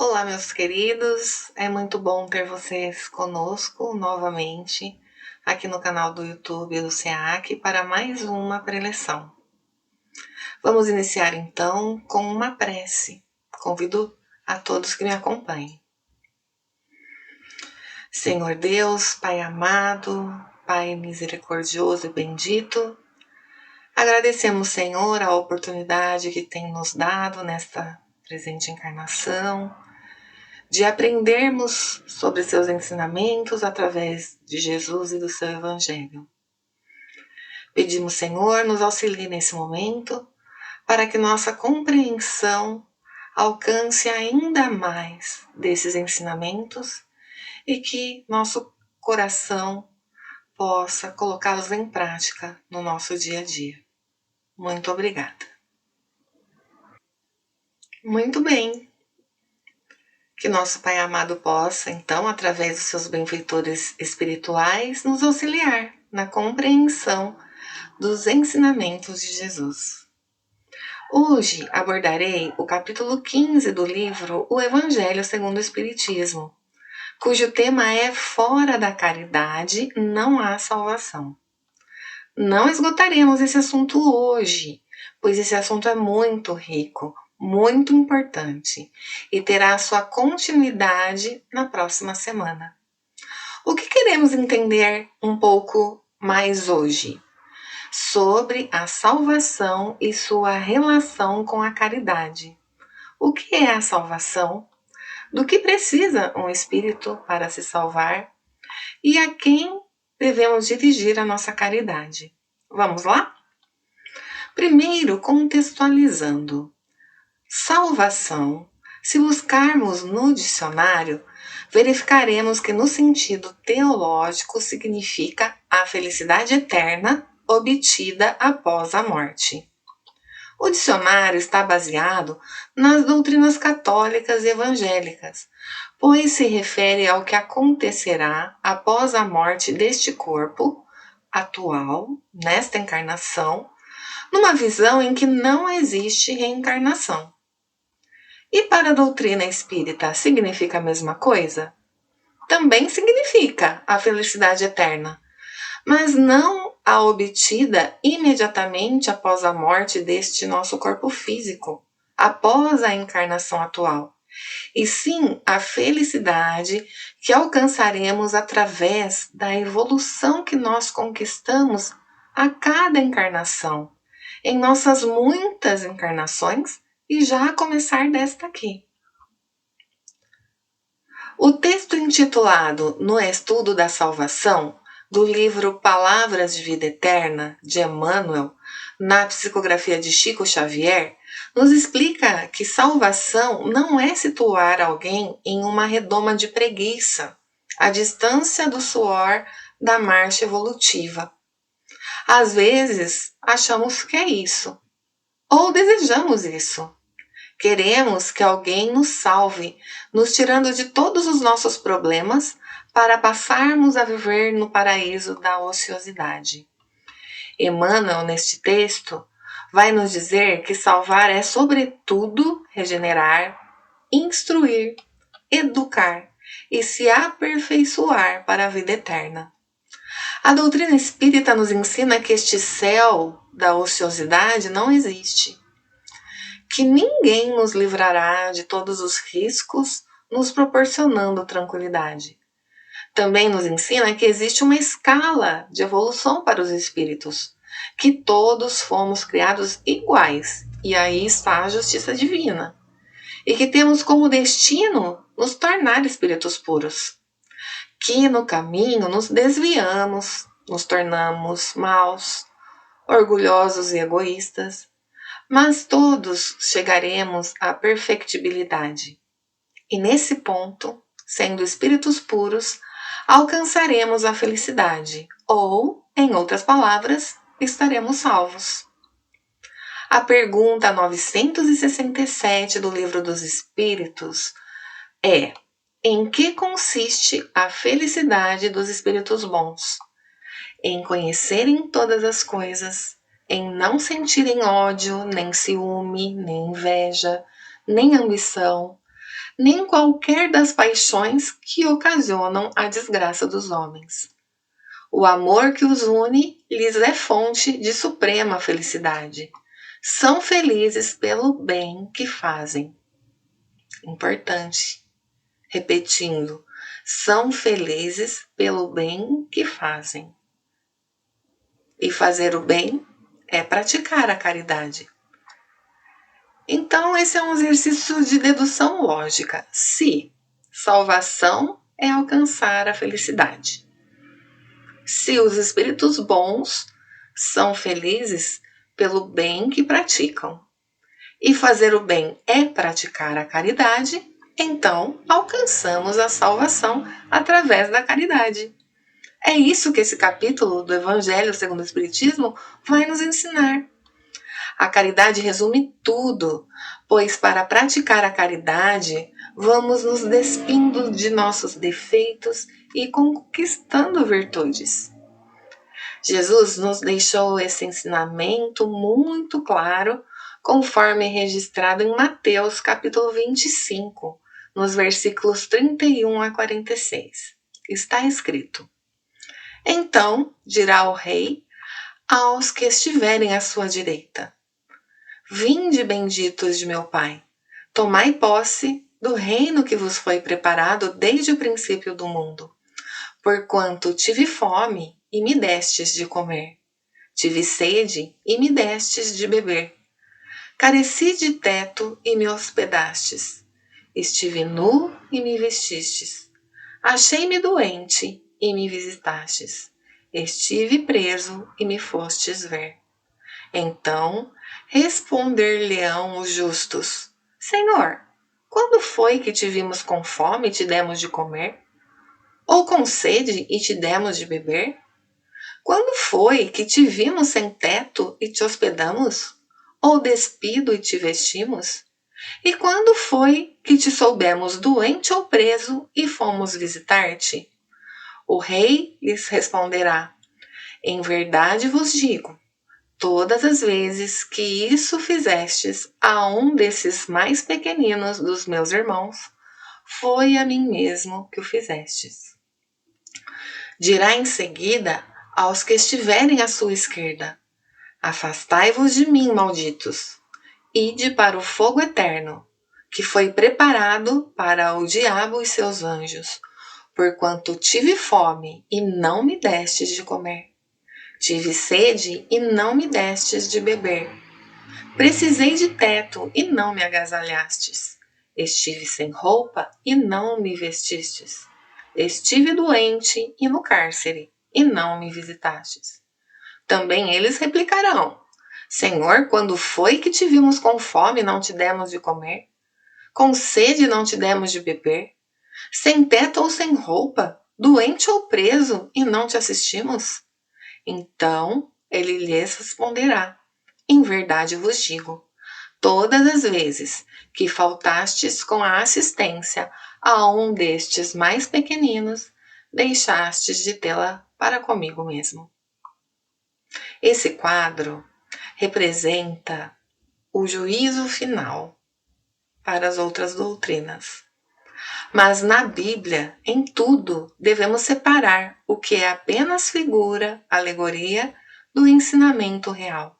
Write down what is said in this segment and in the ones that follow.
Olá, meus queridos, é muito bom ter vocês conosco novamente aqui no canal do YouTube do SEAC para mais uma preleção. Vamos iniciar então com uma prece. Convido a todos que me acompanhem. Senhor Deus, Pai amado, Pai misericordioso e bendito, agradecemos, Senhor, a oportunidade que tem nos dado nesta presente encarnação, de aprendermos sobre seus ensinamentos através de Jesus e do seu Evangelho. Pedimos, Senhor, nos auxilie nesse momento para que nossa compreensão alcance ainda mais desses ensinamentos e que nosso coração possa colocá-los em prática no nosso dia a dia. Muito obrigada. Muito bem. Que nosso Pai amado possa, então, através dos seus benfeitores espirituais, nos auxiliar na compreensão dos ensinamentos de Jesus. Hoje abordarei o capítulo 15 do livro O Evangelho segundo o Espiritismo, cujo tema é Fora da caridade não há salvação. Não esgotaremos esse assunto hoje, pois esse assunto é muito rico, muito importante e terá sua continuidade na próxima semana. O que queremos entender um pouco mais hoje? Sobre a salvação e sua relação com a caridade. O que é a salvação? Do que precisa um espírito para se salvar? E a quem devemos dirigir a nossa caridade? Vamos lá? Primeiro, contextualizando. Salvação, se buscarmos no dicionário, verificaremos que no sentido teológico significa a felicidade eterna obtida após a morte. O dicionário está baseado nas doutrinas católicas e evangélicas, pois se refere ao que acontecerá após a morte deste corpo atual, nesta encarnação, numa visão em que não existe reencarnação. E para a doutrina espírita, significa a mesma coisa? Também significa a felicidade eterna, mas não a obtida imediatamente após a morte deste nosso corpo físico, após a encarnação atual, e sim a felicidade que alcançaremos através da evolução que nós conquistamos a cada encarnação, em nossas muitas encarnações, e já a começar desta aqui. O texto intitulado No Estudo da Salvação, do livro Palavras de Vida Eterna, de Emmanuel, na psicografia de Chico Xavier, nos explica que salvação não é situar alguém em uma redoma de preguiça, à distância do suor da marcha evolutiva. Às vezes, achamos que é isso, ou desejamos isso. Queremos que alguém nos salve, nos tirando de todos os nossos problemas para passarmos a viver no paraíso da ociosidade. Emmanuel, neste texto, vai nos dizer que salvar é, sobretudo, regenerar, instruir, educar e se aperfeiçoar para a vida eterna. A doutrina espírita nos ensina que este céu da ociosidade não existe, que ninguém nos livrará de todos os riscos, nos proporcionando tranquilidade. Também nos ensina que existe uma escala de evolução para os espíritos, que todos fomos criados iguais, e aí está a justiça divina, e que temos como destino nos tornar espíritos puros, que no caminho nos desviamos, nos tornamos maus, orgulhosos e egoístas, mas todos chegaremos à perfectibilidade. E nesse ponto, sendo espíritos puros, alcançaremos a felicidade, ou, em outras palavras, estaremos salvos. A pergunta 967 do Livro dos Espíritos é: em que consiste a felicidade dos espíritos bons? Em conhecerem todas as coisas, em não sentirem ódio, nem ciúme, nem inveja, nem ambição, nem qualquer das paixões que ocasionam a desgraça dos homens. O amor que os une lhes é fonte de suprema felicidade. São felizes pelo bem que fazem. Importante. Repetindo, são felizes pelo bem que fazem. E fazer o bem é praticar a caridade. Então, esse é um exercício de dedução lógica. Se salvação é alcançar a felicidade. Se os espíritos bons são felizes pelo bem que praticam. E fazer o bem é praticar a caridade, então alcançamos a salvação através da caridade. É isso que esse capítulo do Evangelho segundo o Espiritismo vai nos ensinar. A caridade resume tudo, pois para praticar a caridade, vamos nos despindo de nossos defeitos e conquistando virtudes. Jesus nos deixou esse ensinamento muito claro, conforme registrado em Mateus capítulo 25, nos versículos 31 a 46. Está escrito: Então dirá o rei aos que estiverem à sua direita: Vinde, benditos de meu Pai, tomai posse do reino que vos foi preparado desde o princípio do mundo. Porquanto tive fome e me destes de comer, tive sede e me destes de beber, careci de teto e me hospedastes, estive nu e me vestistes, achei-me doente e me visitastes, estive preso e me fostes ver. Então responder-lhe-ão os justos: Senhor, quando foi que te vimos com fome e te demos de comer? Ou com sede e te demos de beber? Quando foi que te vimos sem teto e te hospedamos? Ou despido e te vestimos? E quando foi que te soubemos doente ou preso e fomos visitar-te? O rei lhes responderá: Em verdade vos digo, todas as vezes que isso fizestes a um desses mais pequeninos dos meus irmãos, foi a mim mesmo que o fizestes. Dirá em seguida aos que estiverem à sua esquerda: Afastai-vos de mim, malditos, ide para o fogo eterno, que foi preparado para o diabo e seus anjos, porquanto tive fome e não me destes de comer, tive sede e não me destes de beber, precisei de teto e não me agasalhastes, estive sem roupa e não me vestistes, estive doente e no cárcere e não me visitastes. Também eles replicarão: Senhor, quando foi que te vimos com fome e não te demos de comer? Com sede não te demos de beber? Sem teto ou sem roupa? Doente ou preso e não te assistimos? Então ele lhes responderá: Em verdade vos digo, todas as vezes que faltastes com a assistência a um destes mais pequeninos, deixastes de tê-la para comigo mesmo. Esse quadro representa o juízo final para as outras doutrinas. Mas na Bíblia, em tudo, devemos separar o que é apenas figura, alegoria, do ensinamento real.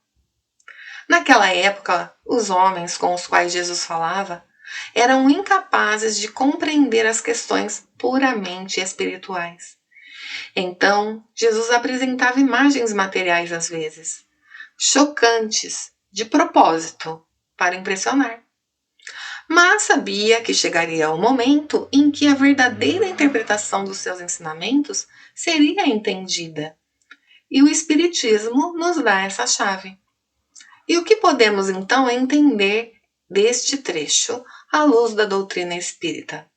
Naquela época, os homens com os quais Jesus falava eram incapazes de compreender as questões puramente espirituais. Então, Jesus apresentava imagens materiais às vezes, chocantes, de propósito, para impressionar. Mas sabia que chegaria o momento em que a verdadeira interpretação dos seus ensinamentos seria entendida. E o Espiritismo nos dá essa chave. E o que podemos então entender deste trecho à luz da doutrina espírita?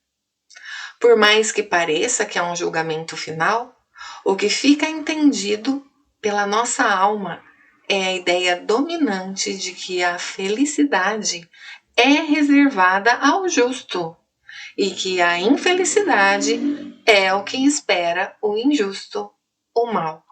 Por mais que pareça que é um julgamento final, o que fica entendido pela nossa alma é a ideia dominante de que a felicidade é reservada ao justo e que a infelicidade é o que espera o injusto, o mal.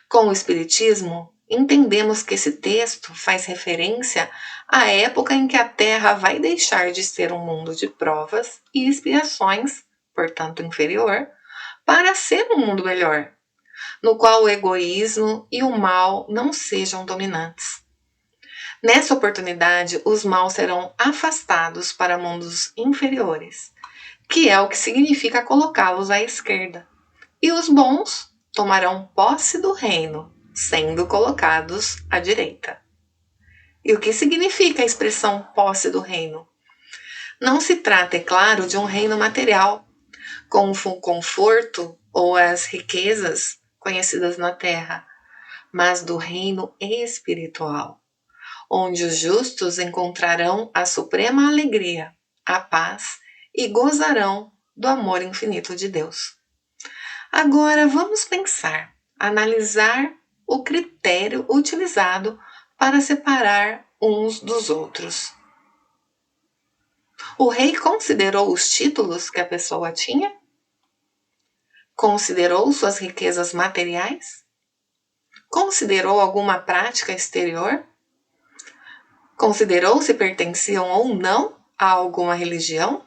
Com o Espiritismo, entendemos que esse texto faz referência à época em que a Terra vai deixar de ser um mundo de provas e expiações, portanto inferior, para ser um mundo melhor, no qual o egoísmo e o mal não sejam dominantes. Nessa oportunidade, os maus serão afastados para mundos inferiores, que é o que significa colocá-los à esquerda, e os bons tomarão posse do reino, sendo colocados à direita. E o que significa a expressão posse do reino? Não se trata, é claro, de um reino material, com o conforto ou as riquezas conhecidas na terra, mas do reino espiritual, onde os justos encontrarão a suprema alegria, a paz e gozarão do amor infinito de Deus. Agora vamos pensar, analisar o critério utilizado para separar uns dos outros. O rei considerou os títulos que a pessoa tinha? Considerou suas riquezas materiais? Considerou alguma prática exterior? Considerou se pertenciam ou não a alguma religião?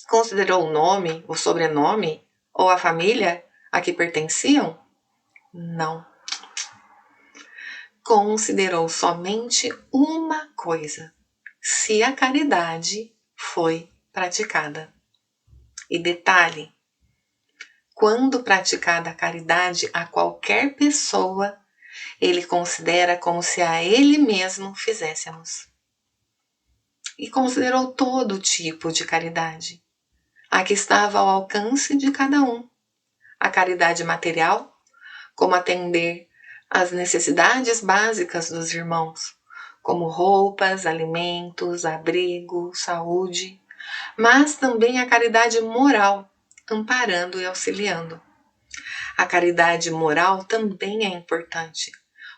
Considerou o nome, o sobrenome ou a família a que pertenciam? Não. Considerou somente uma coisa: se a caridade foi praticada. E detalhe, quando praticada a caridade a qualquer pessoa, ele considera como se a ele mesmo fizéssemos. E considerou todo tipo de caridade, a que estava ao alcance de cada um. A caridade material, como atender às necessidades básicas dos irmãos, como roupas, alimentos, abrigo, saúde, mas também a caridade moral, amparando e auxiliando. A caridade moral também é importante,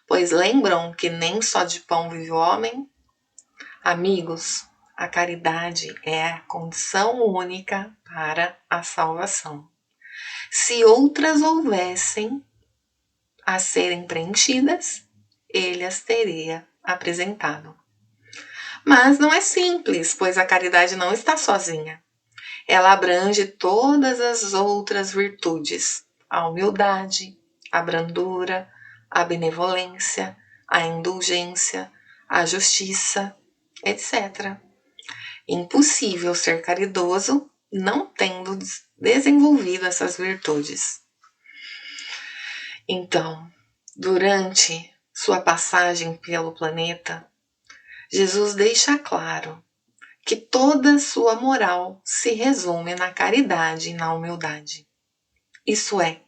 pois lembram que nem só de pão vive o homem? Amigos, a caridade é a condição única para a salvação. Se outras houvessem a serem preenchidas, ele as teria apresentado. Mas não é simples, pois a caridade não está sozinha. Ela abrange todas as outras virtudes: a humildade, a brandura, a benevolência, a indulgência, a justiça, etc. Impossível ser caridoso não tendo desenvolvido essas virtudes. Então, durante sua passagem pelo planeta, Jesus deixa claro que toda sua moral se resume na caridade e na humildade. Isso é,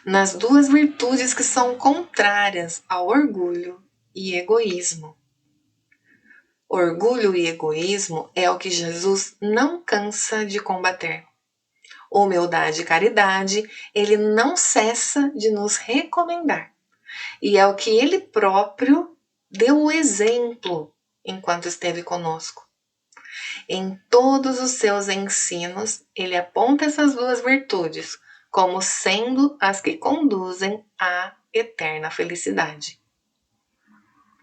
nas duas virtudes que são contrárias ao orgulho e egoísmo. Orgulho e egoísmo é o que Jesus não cansa de combater. Humildade e caridade, ele não cessa de nos recomendar. E é o que ele próprio deu o exemplo enquanto esteve conosco. Em todos os seus ensinos, ele aponta essas duas virtudes como sendo as que conduzem à eterna felicidade.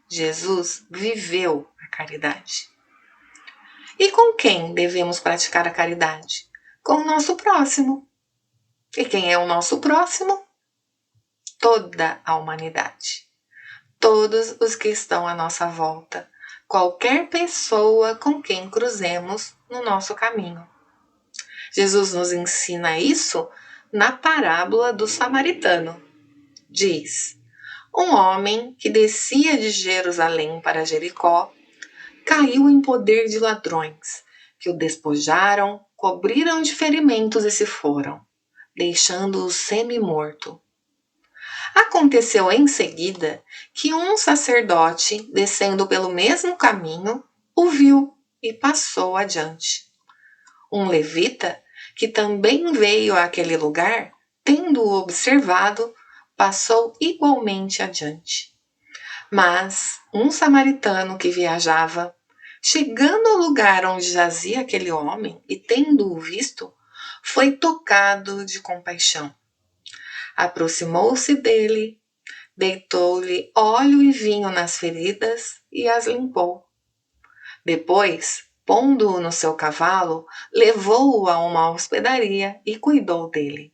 Jesus viveu a caridade. E com quem devemos praticar a caridade? Com o nosso próximo. E quem é o nosso próximo? Toda a humanidade. Todos os que estão à nossa volta. Qualquer pessoa com quem cruzemos no nosso caminho. Jesus nos ensina isso na parábola do samaritano. Diz: um homem que descia de Jerusalém para Jericó caiu em poder de ladrões, que o despojaram, cobriram de ferimentos e se foram, deixando-o semi-morto. Aconteceu em seguida que um sacerdote, descendo pelo mesmo caminho, o viu e passou adiante. Um levita, que também veio àquele lugar, tendo-o observado, passou igualmente adiante. Mas um samaritano que viajava, chegando ao lugar onde jazia aquele homem e tendo-o visto, foi tocado de compaixão. Aproximou-se dele, Deitou-lhe óleo e vinho nas feridas e as limpou. Depois, pondo-o no seu cavalo, levou-o a uma hospedaria e cuidou dele.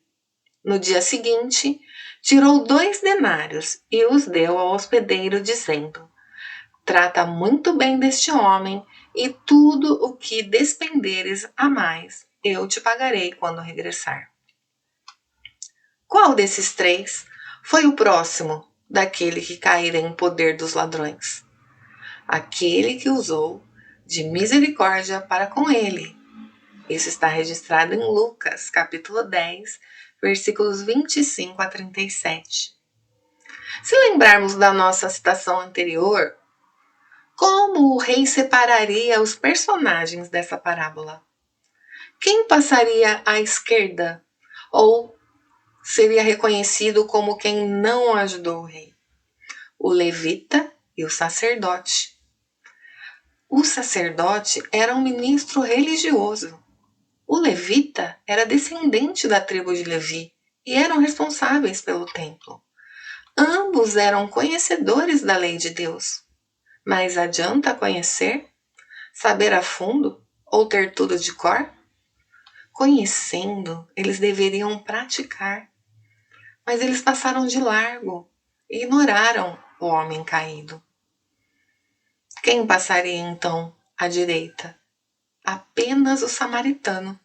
No dia seguinte, tirou 2 denários e os deu ao hospedeiro, dizendo: trata muito bem deste homem, e tudo o que despenderes a mais, eu te pagarei quando regressar. Qual desses 3 foi o próximo daquele que caíra em poder dos ladrões? Aquele que usou de misericórdia para com ele. Isso está registrado em Lucas, capítulo 10, versículos 25 a 37. Se lembrarmos da nossa citação anterior, como o rei separaria os personagens dessa parábola? Quem passaria à esquerda ou seria reconhecido como quem não ajudou o rei? O levita e o sacerdote. O sacerdote era um ministro religioso. O levita era descendente da tribo de Levi e eram responsáveis pelo templo. Ambos eram conhecedores da lei de Deus. Mas adianta conhecer, saber a fundo ou ter tudo de cor? Conhecendo, eles deveriam praticar, mas eles passaram de largo e ignoraram o homem caído. Quem passaria então à direita? Apenas o samaritano.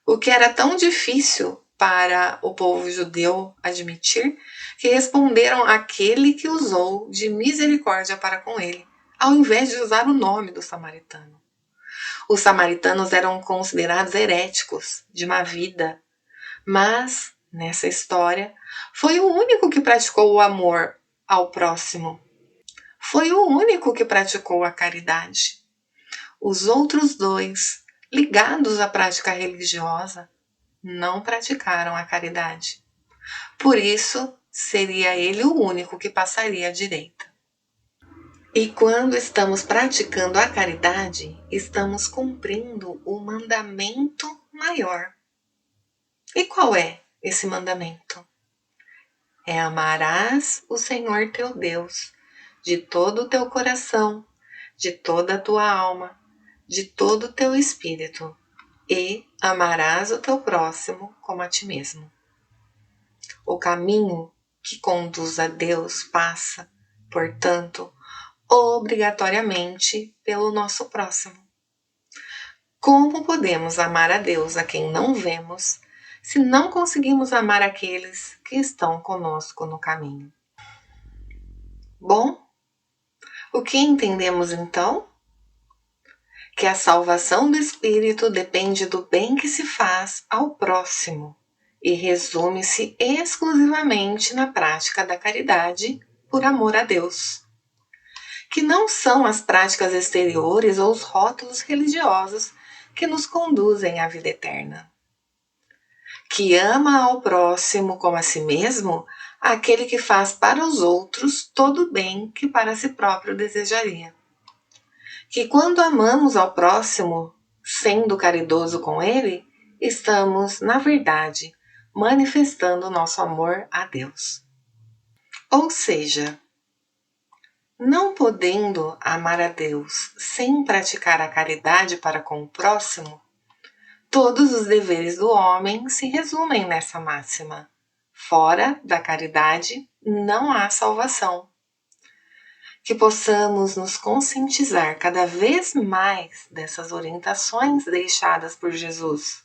O que era tão difícil para o povo judeu admitir, que responderam àquele que usou de misericórdia para com ele, ao invés de usar o nome do samaritano. Os samaritanos eram considerados heréticos, de má vida, mas, nessa história, foi o único que praticou o amor ao próximo. Foi o único que praticou a caridade. Os outros 2, ligados à prática religiosa, não praticaram a caridade. Por isso, seria ele o único que passaria à direita. E quando estamos praticando a caridade, estamos cumprindo o mandamento maior. E qual é esse mandamento? É amarás o Senhor teu Deus de todo o teu coração, de toda a tua alma, de todo o teu espírito, e amarás o teu próximo como a ti mesmo. O caminho que conduz a Deus passa, portanto, obrigatoriamente pelo nosso próximo. Como podemos amar a Deus a quem não vemos, se não conseguimos amar aqueles que estão conosco no caminho? Bom, o que entendemos então? Que a salvação do espírito depende do bem que se faz ao próximo e resume-se exclusivamente na prática da caridade por amor a Deus. Que não são as práticas exteriores ou os rótulos religiosos que nos conduzem à vida eterna. Que ama ao próximo como a si mesmo, aquele que faz para os outros todo o bem que para si próprio desejaria. Que quando amamos ao próximo, sendo caridoso com ele, estamos, na verdade, manifestando nosso amor a Deus. Ou seja, não podendo amar a Deus sem praticar a caridade para com o próximo, todos os deveres do homem se resumem nessa máxima. Fora da caridade não há salvação. Que possamos nos conscientizar cada vez mais dessas orientações deixadas por Jesus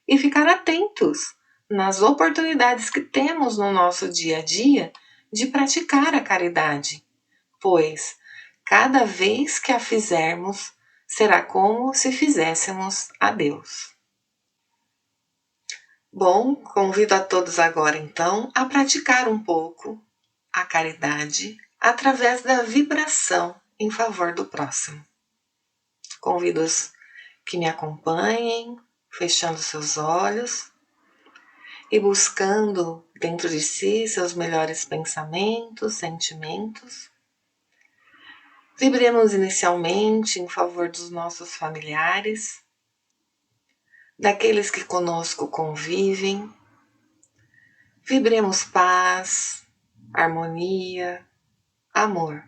e ficar atentos nas oportunidades que temos no nosso dia a dia de praticar a caridade, pois cada vez que a fizermos será como se fizéssemos a Deus. Bom, convido a todos agora então a praticar um pouco a caridade através da vibração em favor do próximo. Convido-os que me acompanhem, fechando seus olhos e buscando dentro de si seus melhores pensamentos, sentimentos. Vibremos inicialmente em favor dos nossos familiares, daqueles que conosco convivem. Vibremos paz, harmonia, amor,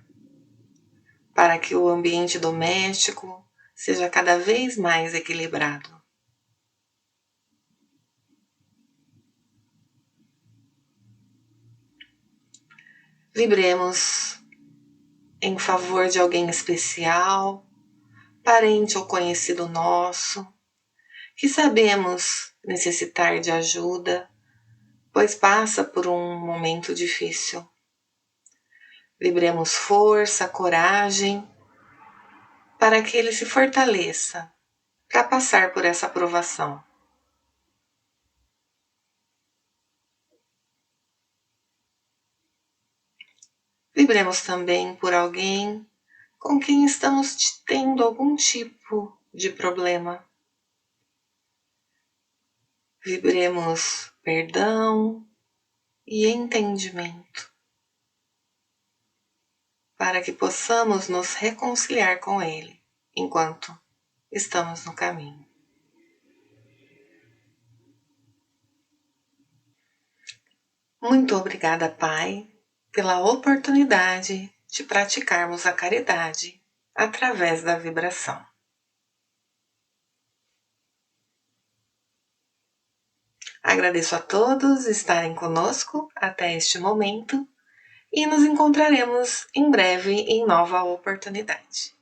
para que o ambiente doméstico seja cada vez mais equilibrado. Vibremos em favor de alguém especial, parente ou conhecido nosso, que sabemos necessitar de ajuda, pois passa por um momento difícil. Vibremos força, coragem, para que ele se fortaleça para passar por essa provação. Vibremos também por alguém com quem estamos tendo algum tipo de problema. Vibremos perdão e entendimento, para que possamos nos reconciliar com ele enquanto estamos no caminho. Muito obrigada, Pai, pela oportunidade de praticarmos a caridade através da vibração. Agradeço a todos estarem conosco até este momento e nos encontraremos em breve em nova oportunidade.